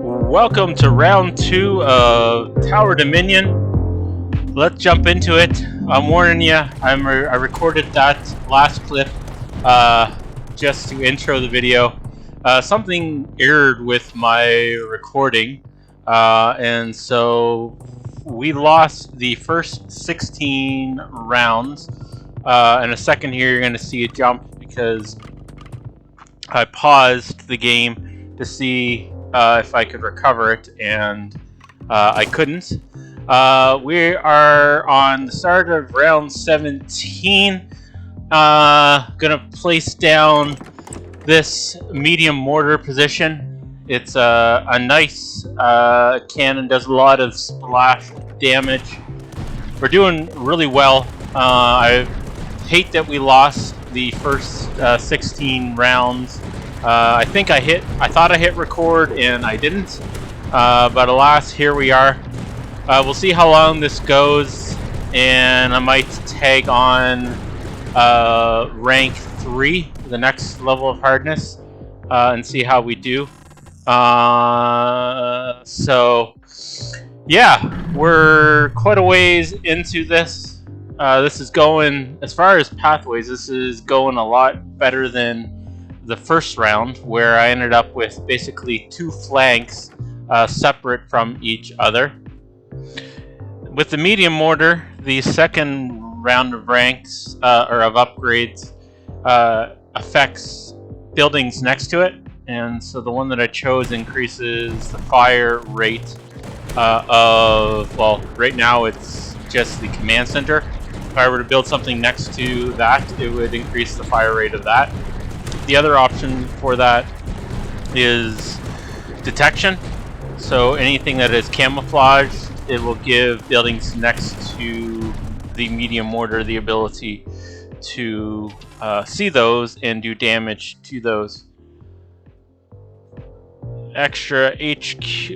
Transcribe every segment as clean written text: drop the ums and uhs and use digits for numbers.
Welcome to round 2 of Tower Dominion. Let's jump into it. I'm warning you, I recorded that last clip just to intro the video. Something errored with my recording, and so we lost the first 16 rounds. In a second here, you're going to see a jump because I paused the game to see if I could recover it, and I couldn't. We are on the start of round 17. Gonna place down this medium mortar position. It's a nice cannon, does a lot of splash damage. We're doing really well. I hate that we lost the first 16 rounds. I thought I hit record and I didn't, but alas, here we are. We'll see how long this goes, and I might tag on rank 3, the next level of hardness, and see how we do. So yeah, we're quite a ways into this. This is going, as far as pathways, this is going a lot better than the first round, where I ended up with basically 2 flanks separate from each other. With the medium mortar, the second round of ranks or of upgrades affects buildings next to it, and so the one that I chose increases the fire rate of, well, right now it's just the command center. If I were to build something next to that, it would increase the fire rate of that. The other option for that is detection. So anything that is camouflaged, it will give buildings next to the medium mortar the ability to see those and do damage to those. Extra HP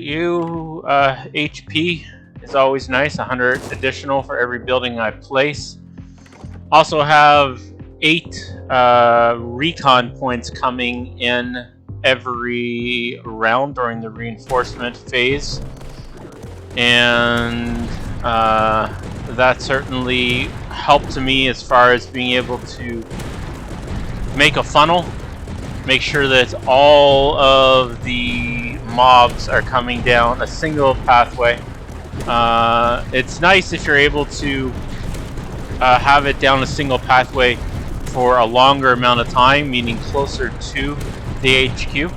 is always nice, 100 additional for every building I place. Also have 8 recon points coming in every round during the reinforcement phase, and that certainly helped me as far as being able to make a funnel, make sure that all of the mobs are coming down a single pathway. It's nice if you're able to have it down a single pathway for a longer amount of time, meaning closer to the HQ,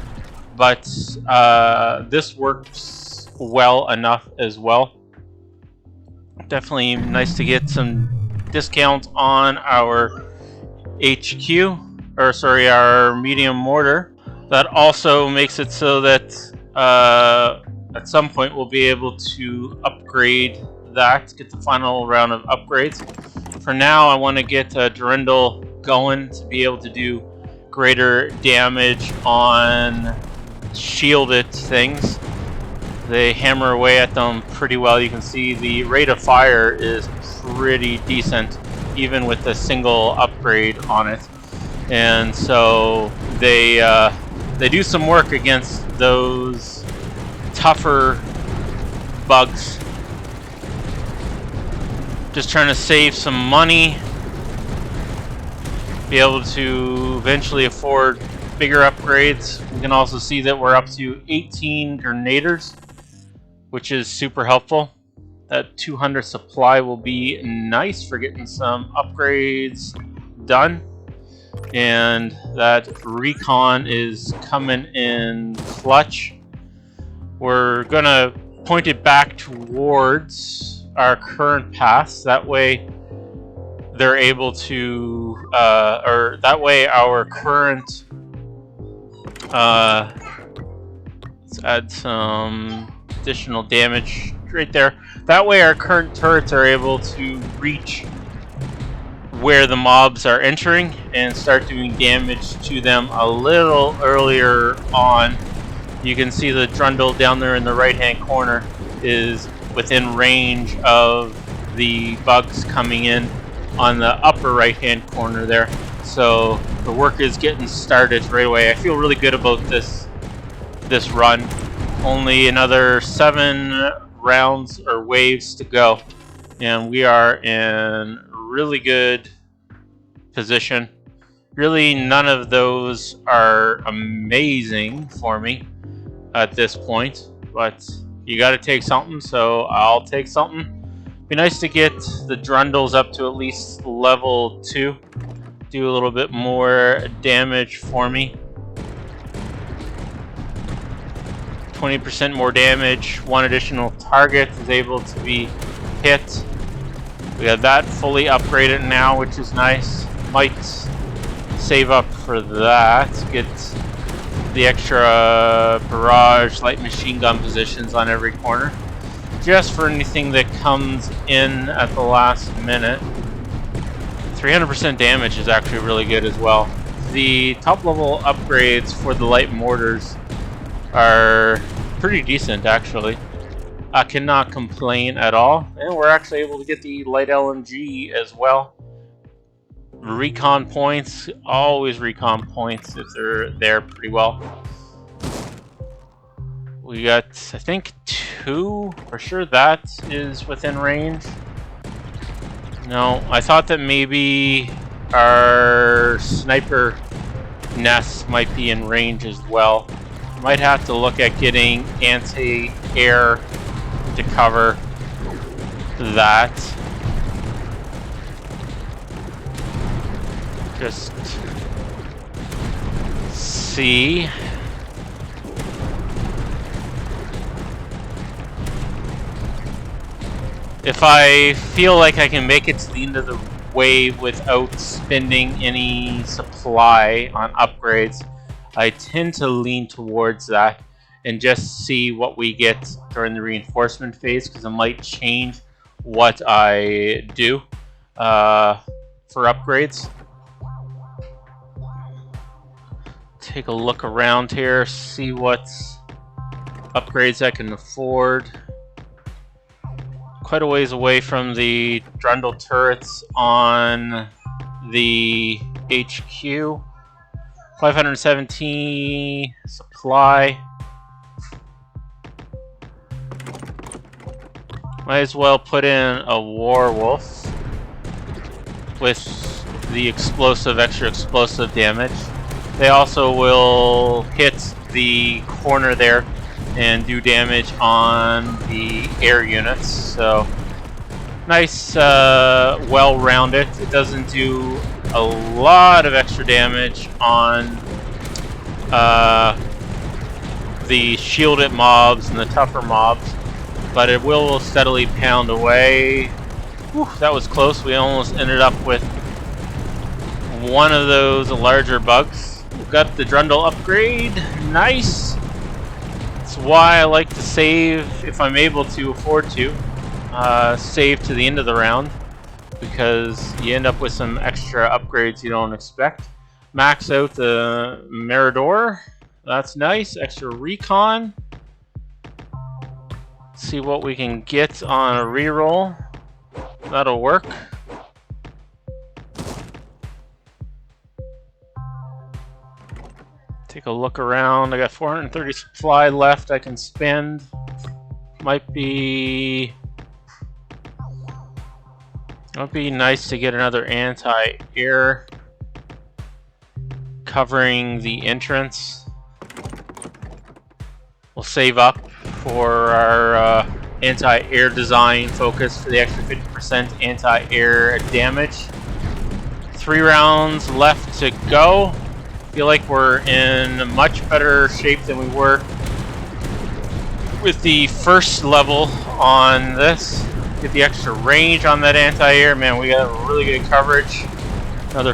but this works well enough as well. Definitely nice to get some discount on our HQ, or sorry, our medium mortar. That also makes it so that at some point we'll be able to upgrade that, get the final round of upgrades. For now, I want to get Durandal going to be able to do greater damage on shielded things. They hammer away at them pretty well. You can see the rate of fire is pretty decent, even with a single upgrade on it. And so they do some work against those tougher bugs. Just trying to save some money, be able to eventually afford bigger upgrades. You can also see that we're up to 18 grenaders, which is super helpful. That 200 supply will be nice for getting some upgrades done. And that recon is coming in clutch. We're gonna point it back towards our current paths. That way they're able to, or that way our current, let's add some additional damage right there. That way our current turrets are able to reach where the mobs are entering and start doing damage to them a little earlier on. You can see the Durandal down there in the right hand corner is within range of the bugs coming in on the upper right hand corner there. So the work is getting started right away. I feel really good about this run. Only another 7 rounds or waves to go, and we are in really good position. Really, none of those are amazing for me at this point, but you got to take something, so I'll take something. Be nice to get the Drundles up to at least level 2. Do a little bit more damage for me. 20% more damage. 1 additional target is able to be hit. We have that fully upgraded now, which is nice. Might save up for that. Get the extra barrage light machine gun positions on every corner, just for anything that comes in at the last minute. 300% damage is actually really good as well. The top level upgrades for the light mortars are pretty decent, actually. I cannot complain at all. And we're actually able to get the light LMG as well. Recon points, always recon points if they're there pretty well. We got, I think, 2 for sure. That is within range. No, I thought that maybe our sniper nests might be in range as well. Might have to look at getting anti-air to cover that. Just see. If I feel like I can make it to the end of the wave without spending any supply on upgrades, I tend to lean towards that and just see what we get during the reinforcement phase, because it might change what I do for upgrades. Take a look around here, see what upgrades I can afford. Quite a ways away from the Drundle turrets on the HQ. 517 supply. Might as well put in a Warwolf with the extra explosive damage. They also will hit the corner there and do damage on the air units. So nice, well-rounded. It doesn't do a lot of extra damage on the shielded mobs and the tougher mobs, but it will steadily pound away. Whew, that was close. We almost ended up with one of those larger bugs. We've got the Drundle upgrade. Nice. That's why I like to save, if I'm able to afford to, save to the end of the round, because you end up with some extra upgrades you don't expect. Max out the Mirador. That's nice. Extra recon. See what we can get on a reroll. That'll work. Take a look around. I got 430 supply left I can spend. Might be nice to get another anti-air covering the entrance. We'll save up for our anti-air design focus for the extra 50% anti-air damage. 3 rounds left to go. Feel like we're in much better shape than we were with the first level on this. Get the extra range on that anti-air. Man, we got really good coverage. Another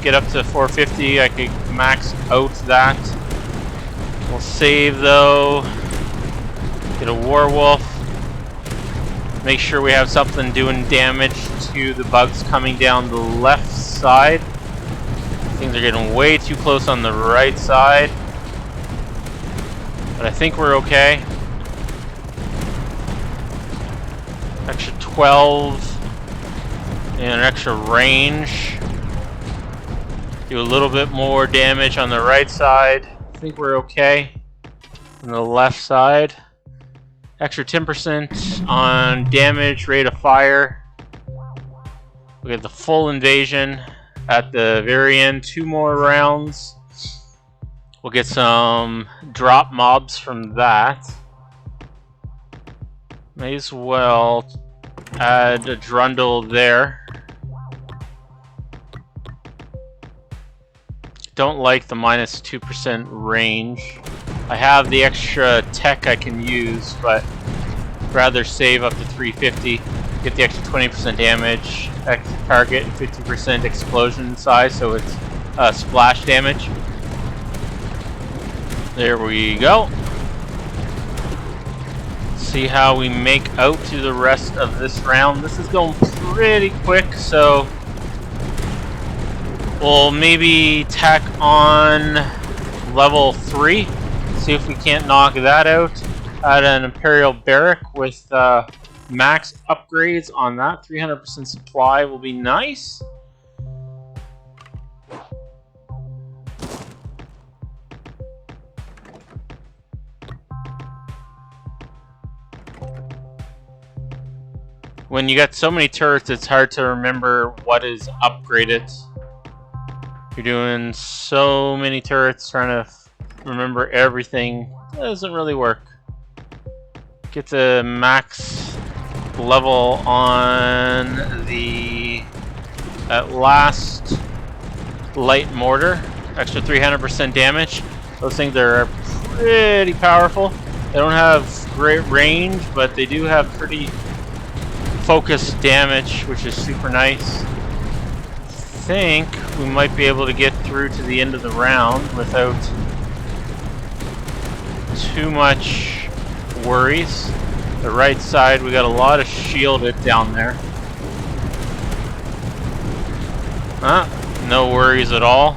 get up to 450. I could max out that. We'll save though. Get a Warwolf. Make sure we have something doing damage to the bugs coming down the left side. Things are getting way too close on the right side, but I think we're okay. Extra 12 and an extra range. Do a little bit more damage on the right side. I think we're okay. On the left side, extra 10% on damage, rate of fire. We get the full invasion at the very end. 2 more rounds. We'll get some drop mobs from that. May as well add a Drundle there. Don't like the minus 2% range. I have the extra tech I can use, but rather save up to 350. Get the extra 20% damage, extra target, and 50% explosion size, so it's splash damage. There we go. See how we make out to the rest of this round. This is going pretty quick, so we'll maybe tack on level 3. See if we can't knock that out. Add an Imperial Barrack with max upgrades on that. 300% supply will be nice. When you got so many turrets, it's hard to remember what is upgraded. You're doing so many turrets, trying to remember everything. That doesn't really work. Get the max level on the last light mortar. Extra 300% damage. Those things are pretty powerful. They don't have great range, but they do have pretty focused damage, which is super nice. I think we might be able to get through to the end of the round without too much worries. The right side, we got a lot of shielded down there. No worries at all.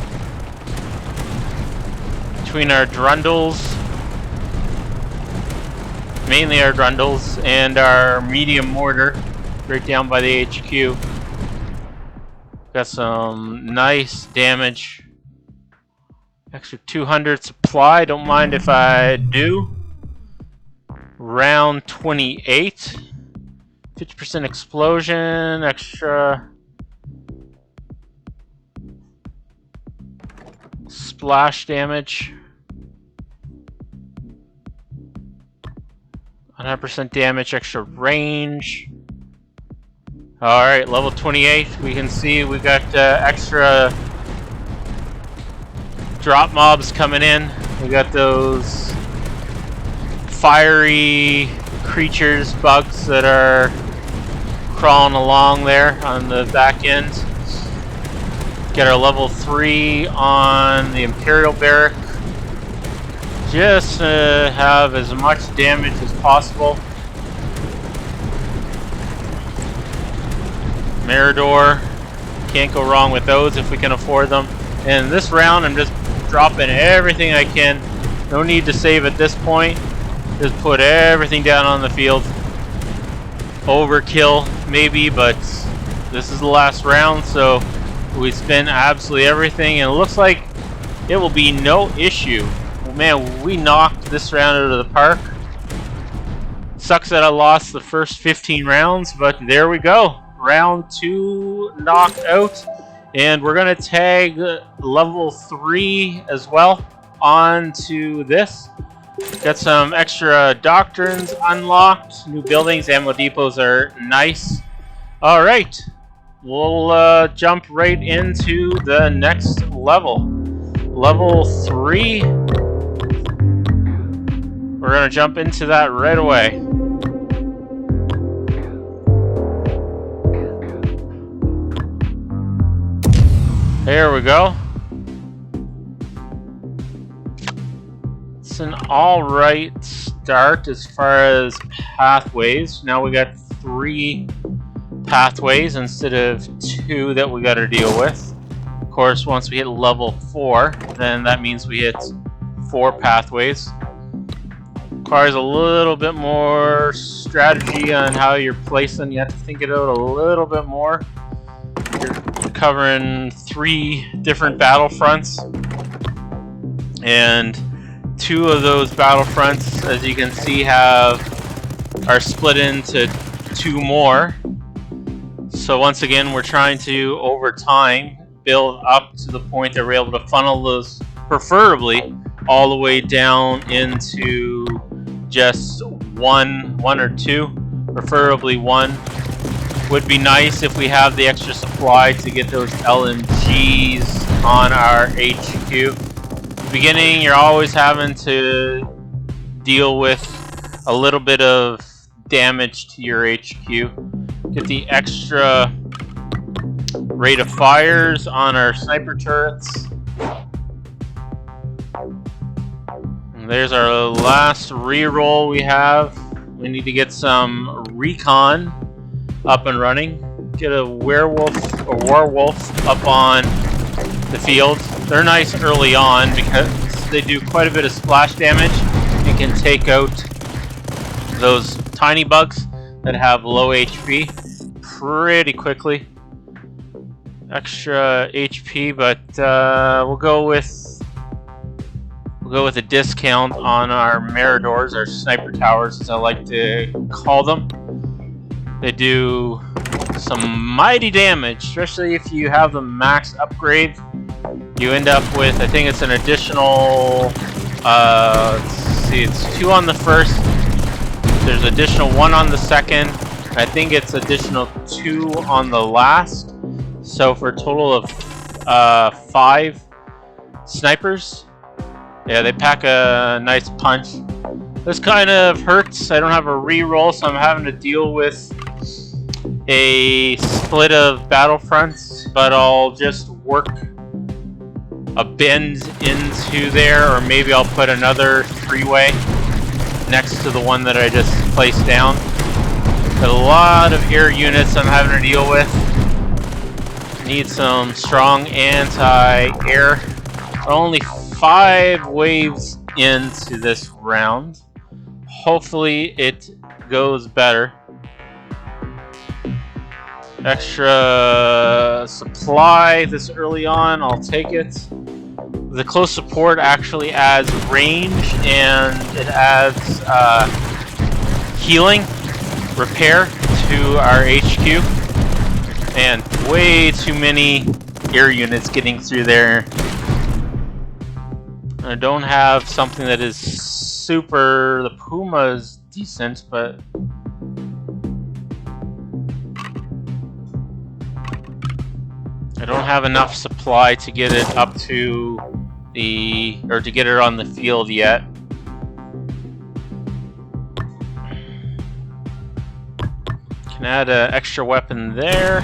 Between our Drundles, mainly our Drundles, and our medium mortar, right down by the HQ. Got some nice damage. Extra 200 supply, don't mind if I do. Round 28. 50% explosion, extra splash damage. 100% damage, extra range. Alright, level 28. We can see we got extra drop mobs coming in. We got those fiery creatures, bugs that are crawling along there on the back end. Get our level 3 on the Imperial Barrack. Just have as much damage as possible. Mirador, can't go wrong with those if we can afford them. And this round I'm just dropping everything I can. No need to save at this point. Just put everything down on the field. Overkill maybe, but this is the last round, so we spend absolutely everything, and it looks like it will be no issue. Man, we knocked this round out of the park. Sucks that I lost the first 15 rounds, but there we go. Round 2 knocked out, and we're gonna tag level 3 as well onto this. Got some extra doctrines unlocked. New buildings, ammo depots are nice. Alright, we'll jump right into the next level. Level 3. We're gonna jump into that right away. There we go. It's an alright start as far as pathways. Now we got 3 pathways instead of 2 that we got to deal with. Of course, once we hit level 4, then that means we hit 4 pathways. Requires a little bit more strategy on how you're placing. You have to think it out a little bit more. You're covering 3 different battlefronts, and 2 of those battlefronts, as you can see, are split into 2 more. So once again, we're trying to, over time, build up to the point that we're able to funnel those, preferably, all the way down into just one or 2, preferably 1. Would be nice if we have the extra supply to get those LMGs on our HQ. Beginning, you're always having to deal with a little bit of damage to your HQ. Get the extra rate of fires on our sniper turrets. And there's our last reroll we have. We need to get some recon up and running. Get a werewolf or warwolf up on the field. They're nice early on because they do quite a bit of splash damage and can take out those tiny bugs that have low HP pretty quickly. Extra HP, but we'll go with a discount on our Miradors, our sniper towers, as I like to call them. They do some mighty damage, especially if you have the max upgrade. You end up with, I think it's an additional, let's see, it's 2 on the first, there's additional 1 on the second, I think it's additional 2 on the last, so for a total of 5 snipers. Yeah, they pack a nice punch. This kind of hurts. I don't have a reroll, so I'm having to deal with a split of battlefronts, but I'll just work a bend into there, or maybe I'll put another 3-way next to the one that I just placed down. Got a lot of air units I'm having to deal with. Need some strong anti-air. Only 5 waves into this round. Hopefully it goes better. Extra supply this early on, I'll take it. The close support actually adds range and it adds healing, repair to our HQ. And way too many air units getting through there. I don't have something that is super... The Puma is decent, but... I don't have enough supply to get it up to the... or to get it on the field yet. Can add an extra weapon there.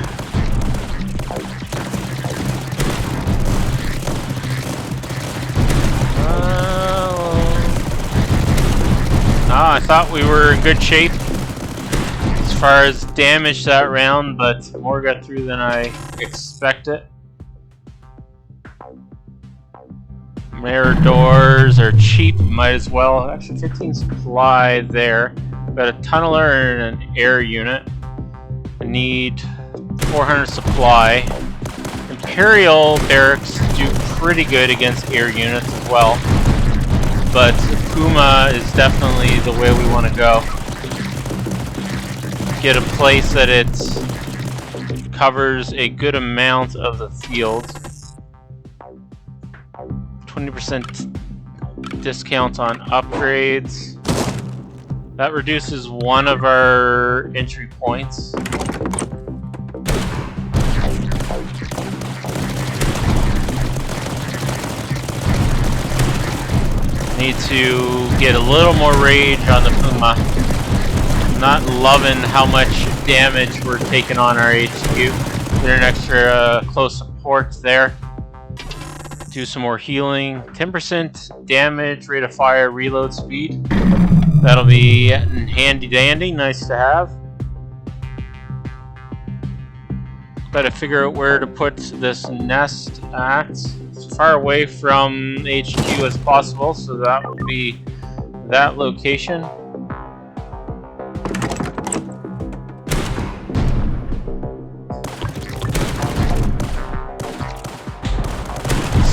I thought we were in good shape as far as damage that round, but more got through than I expected. Miradors are cheap, might as well. Actually, 15 supply there. Got a tunneler and an air unit. I need 400 supply. Imperial barracks do pretty good against air units as well, but Puma is definitely the way we want to go. Get a place that it covers a good amount of the field. 20% discount on upgrades. That reduces one of our entry points. Need to get a little more rage on the Puma. Not loving how much damage we're taking on our HQ. Get an extra close support there. Do some more healing. 10% damage, rate of fire, reload speed. That'll be handy dandy, nice to have. Gotta figure out where to put this nest at. As far away from HQ as possible, so that will be that location.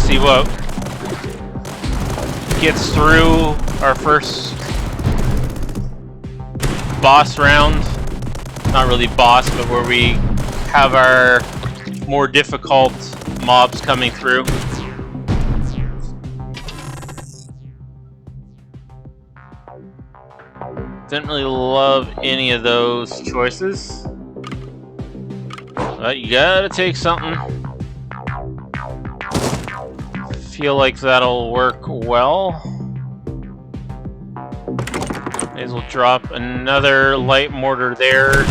See what gets through our first boss round. Not really boss, but where we have our more difficult mobs coming through. Didn't really love any of those choices. But you gotta take something. Feel like that'll work well. May as well drop another light mortar there.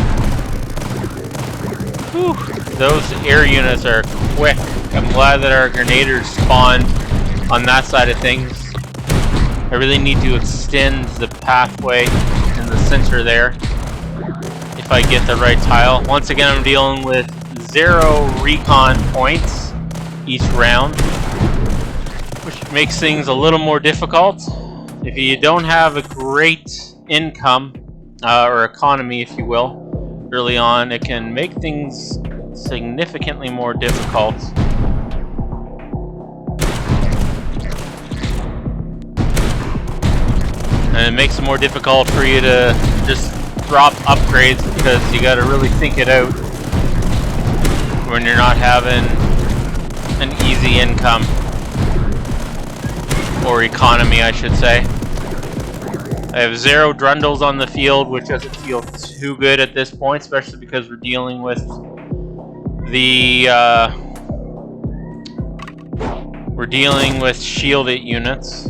Whew. Those air units are quick. I'm glad that our grenaders spawned on that side of things. I really need to extend the pathway in the center there if I get the right tile. Once again, I'm dealing with 0 recon points each round, which makes things a little more difficult. If you don't have a great income, or economy if you will, early on, it can make things significantly more difficult. And it makes it more difficult for you to just drop upgrades because you gotta really think it out when you're not having an easy income. Or economy, I should say. I have 0 Drundles on the field, which doesn't feel too good at this point, especially because we're dealing with the shielded units.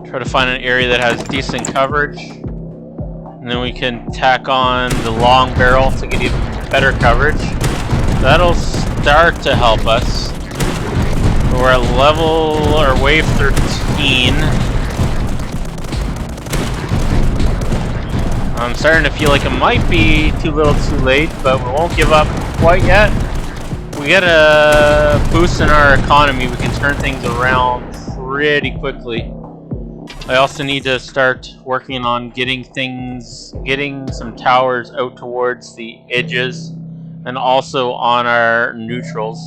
Try to find an area that has decent coverage, and then we can tack on the long barrel to get even better coverage. That'll start to help us. We're at level or wave 13. I'm starting to feel like it might be too little too late, but we won't give up quite yet. We get a boost in our economy, we can turn things around pretty quickly. I also need to start working on getting some towers out towards the edges and also on our neutrals.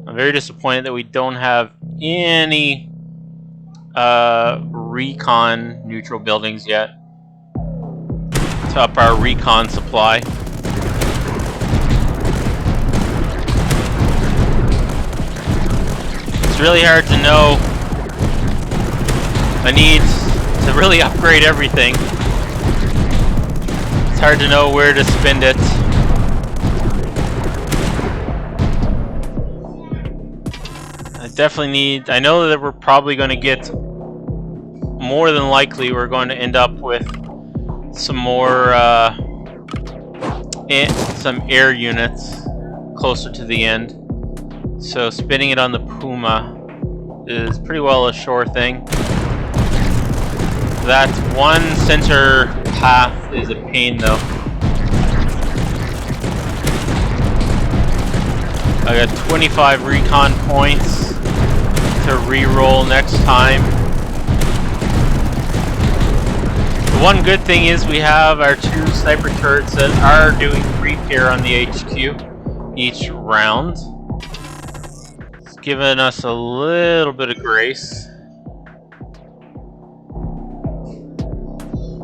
I'm very disappointed that we don't have any recon neutral buildings yet to up our recon supply. It's really hard to know. I need to really upgrade everything. It's hard to know where to spend it. I know that we're probably going to get, more than likely, we're going to end up with some more, some air units closer to the end. So spinning it on the Puma is pretty well a sure thing. That one center path is a pain though. I got 25 recon points to re-roll next time. The one good thing is we have our 2 sniper turrets that are doing repair on the HQ each round. It's giving us a little bit of grace.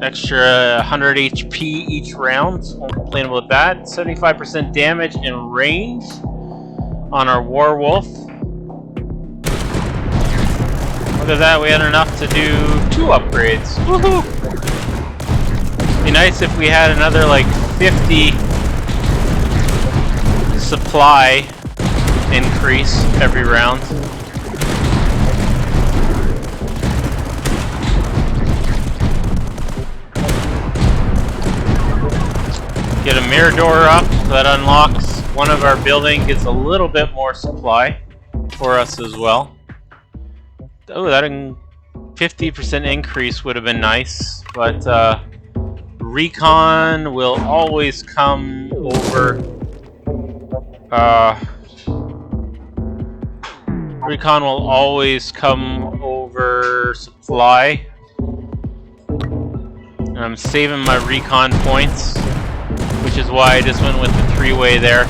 Extra 100 HP each round, so won't complain about that. 75% damage in range on our Warwolf. Look at that, we had enough to do 2 upgrades. Woohoo! Be nice if we had another like 50 supply increase every round. Get a Mirador up, that unlocks one of our buildings, gets a little bit more supply for us as well. Oh, that 50% increase would have been nice, but recon will always come over. Recon will always come over supply. And I'm saving my recon points, which is why I just went with the 3-way there.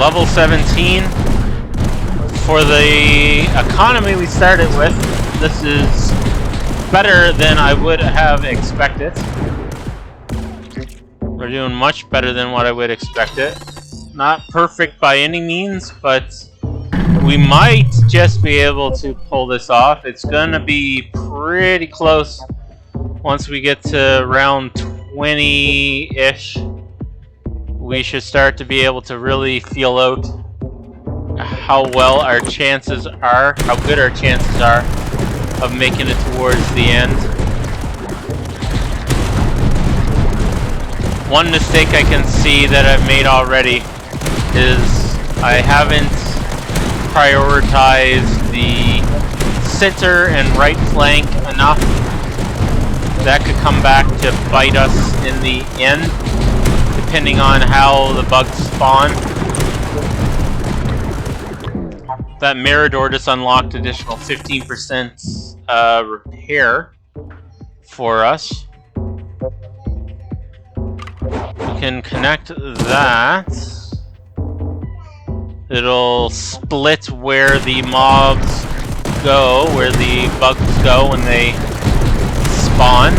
Level 17. For the economy we started with, this is better than I would have expected. We're doing much better than what I would expect it. Not perfect by any means, but we might just be able to pull this off. It's gonna be pretty close once we get to round 20-ish. We should start to be able to really feel out how well our chances are, how good our chances are of making it towards the end. One mistake I can see that I've made already is I haven't prioritized the center and right flank enough. That could come back to bite us in the end, depending on how the bugs spawn. That Mirador just unlocked additional 15% repair for us. We can connect that. It'll split where the mobs go, where the bugs go when they spawn.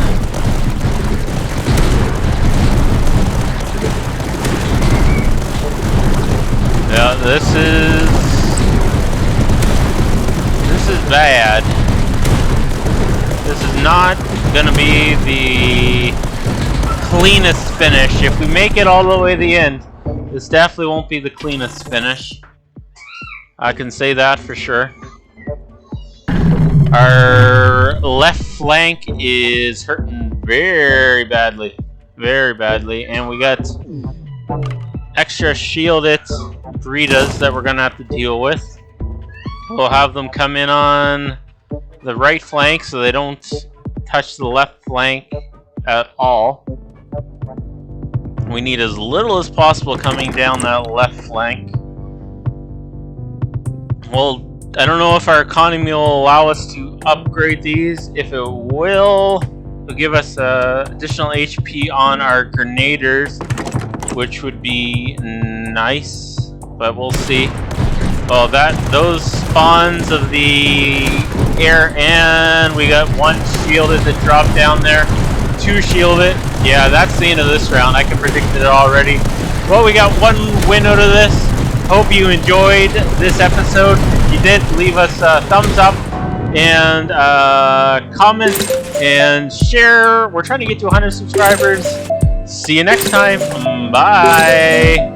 Yeah, this is bad. This is not gonna be the cleanest finish. If we make it all the way to the end, this definitely won't be the cleanest finish. I can say that for sure. Our left flank is hurting very badly. Very badly. And we got extra shielded Britas that we're gonna have to deal with. We'll have them come in on the right flank so they don't touch the left flank at all. We need as little as possible coming down that left flank. Well, I don't know if our economy will allow us to upgrade these. If it will, it'll give us additional HP on our grenaders, which would be nice, but we'll see. Well, those spawns of the air, and we got one shielded that dropped down there. Two shielded. Yeah, that's the end of this round. I can predict it already. Well, we got one win out of this. Hope you enjoyed this episode. If you did, leave us a thumbs up and comment and share. We're trying to get to 100 subscribers. See you next time. Bye.